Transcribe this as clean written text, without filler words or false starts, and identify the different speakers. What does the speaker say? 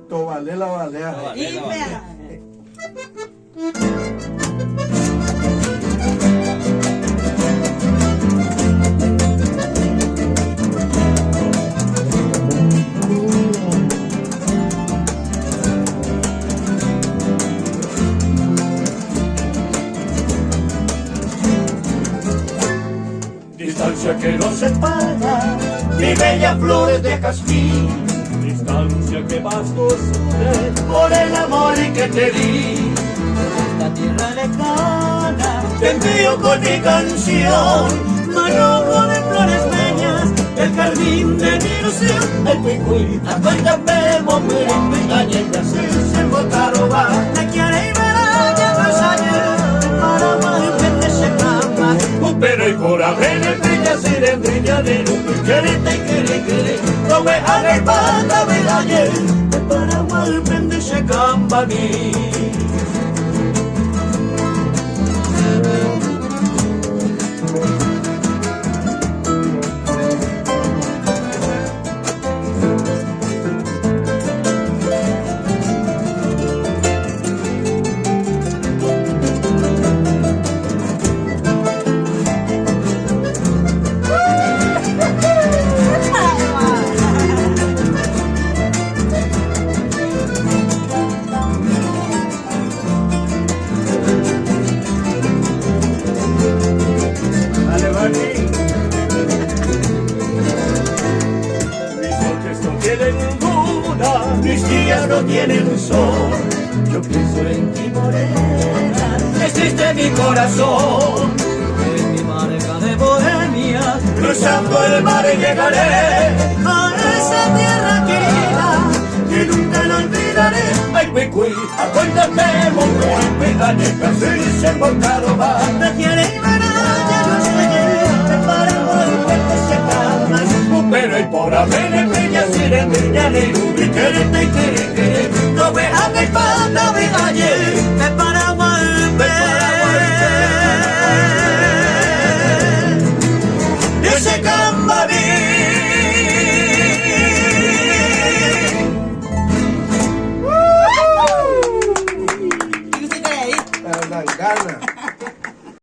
Speaker 1: Tobalela, balea.
Speaker 2: Distancia que nos separa, mi bella flores de jazmín. Distancia que más nos une por el amor que te di.
Speaker 3: Esta tierra lejana
Speaker 2: Te envío con mi canción,
Speaker 3: manojo de flores bellas,
Speaker 2: el jardín de mi ilusión. El picuí, acuérdame, mover, pegaña y Brasil, se botaron va.
Speaker 3: te quiere y verá que los años para más de se cama.
Speaker 2: Pero y por haber brilla, sirendrilla de nube, querete, no me hagas pata, ayer, para mal prende se camba a mí. Mis días no tienen sol, yo pienso en ti morena, es triste mi corazón.
Speaker 3: En mi marca de bohemia,
Speaker 2: Cruzando el mar llegaré
Speaker 3: a esa tierra querida,
Speaker 2: y nunca la olvidaré. Ay, cuicuí, acuérdate, mujer, pegaña, Brasil, se botaron va.
Speaker 3: te quiere y verá que los años para volver de se cama.
Speaker 2: Pero y por haber brilla, sirendrilla de nube, querete,